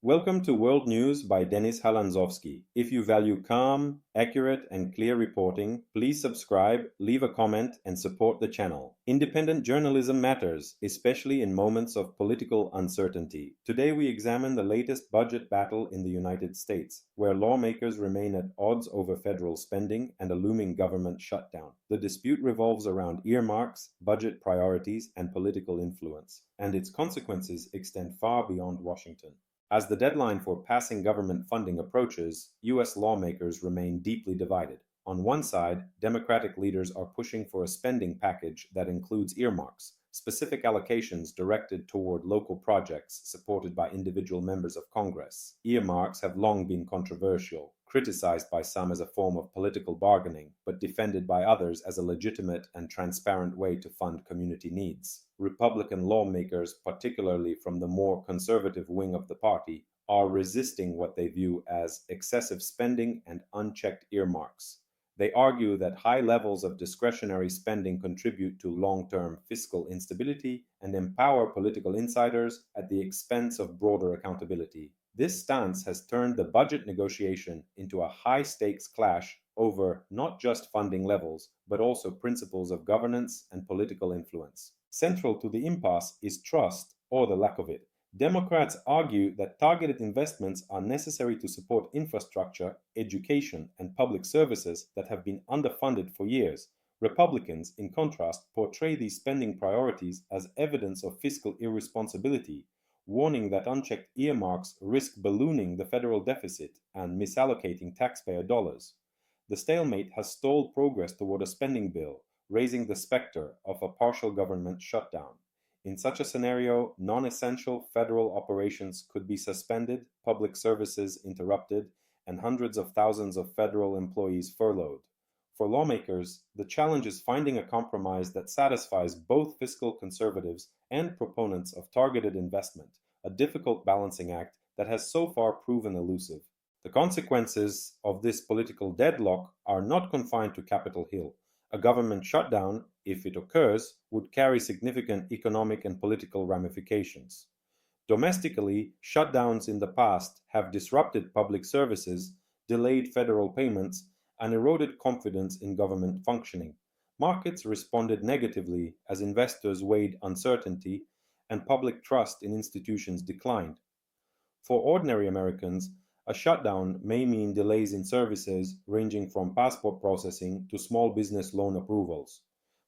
Welcome to World News by Denis Halandzovskyi. If you value calm, accurate, and clear reporting, please subscribe, leave a comment, and support the channel. Independent journalism matters, especially in moments of political uncertainty. Today we examine the latest budget battle in the United States, where lawmakers remain at odds over federal spending and a looming government shutdown. The dispute revolves around earmarks, budget priorities, and political influence, and its consequences extend far beyond Washington. As the deadline for passing government funding approaches, U.S. lawmakers remain deeply divided. On one side, Democratic leaders are pushing for a spending package that includes earmarks, specific allocations directed toward local projects supported by individual members of Congress. Earmarks have long been controversial, criticized by some as a form of political bargaining, but defended by others as a legitimate and transparent way to fund community needs. Republican lawmakers, particularly from the more conservative wing of the party, are resisting what they view as excessive spending and unchecked earmarks. They argue that high levels of discretionary spending contribute to long-term fiscal instability and empower political insiders at the expense of broader accountability. This stance has turned the budget negotiation into a high-stakes clash over not just funding levels, but also principles of governance and political influence. Central to the impasse is trust, or the lack of it. Democrats argue that targeted investments are necessary to support infrastructure, education, and public services that have been underfunded for years. Republicans, in contrast, portray these spending priorities as evidence of fiscal irresponsibility, warning that unchecked earmarks risk ballooning the federal deficit and misallocating taxpayer dollars. The stalemate has stalled progress toward a spending bill, raising the specter of a partial government shutdown. In such a scenario, non-essential federal operations could be suspended, public services interrupted, and hundreds of thousands of federal employees furloughed. For lawmakers, the challenge is finding a compromise that satisfies both fiscal conservatives and proponents of targeted investment, a difficult balancing act that has so far proven elusive. The consequences of this political deadlock are not confined to Capitol Hill. A government shutdown, if it occurs, would carry significant economic and political ramifications. Domestically, shutdowns in the past have disrupted public services, delayed federal payments, and eroded confidence in government functioning. Markets responded negatively as investors weighed uncertainty and public trust in institutions declined. For ordinary Americans, a shutdown may mean delays in services ranging from passport processing to small business loan approvals.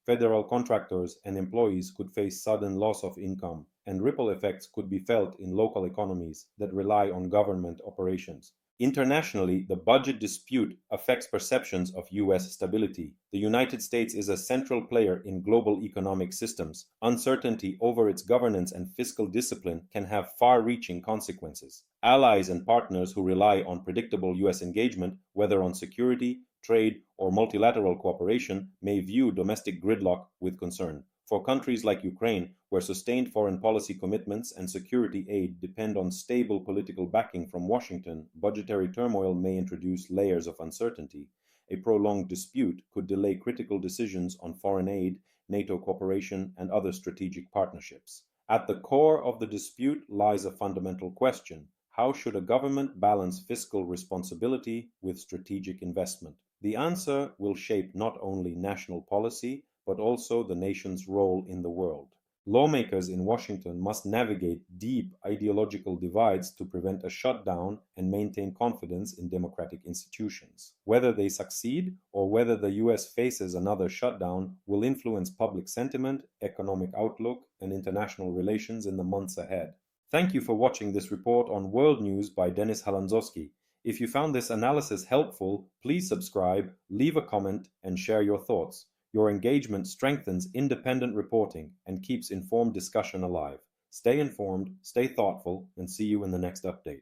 Federal contractors and employees could face sudden loss of income, and ripple effects could be felt in local economies that rely on government operations. Internationally, the budget dispute affects perceptions of U.S. stability. The United States is a central player in global economic systems. Uncertainty over its governance and fiscal discipline can have far-reaching consequences. Allies and partners who rely on predictable U.S. engagement, whether on security, trade, or multilateral cooperation, may view domestic gridlock with concern. For countries like Ukraine, where sustained foreign policy commitments and security aid depend on stable political backing from Washington, budgetary turmoil may introduce layers of uncertainty. A prolonged dispute could delay critical decisions on foreign aid, NATO cooperation, and other strategic partnerships. At the core of the dispute lies a fundamental question: how should a government balance fiscal responsibility with strategic investment? The answer will shape not only national policy, but also the nation's role in the world. Lawmakers in Washington must navigate deep ideological divides to prevent a shutdown and maintain confidence in democratic institutions. Whether they succeed or whether the U.S. faces another shutdown will influence public sentiment, economic outlook, and international relations in the months ahead. Thank you for watching this report on World News by Denis Halandzovskyi. If you found this analysis helpful, please subscribe, leave a comment, and share your thoughts. Your engagement strengthens independent reporting and keeps informed discussion alive. Stay informed, stay thoughtful, and see you in the next update.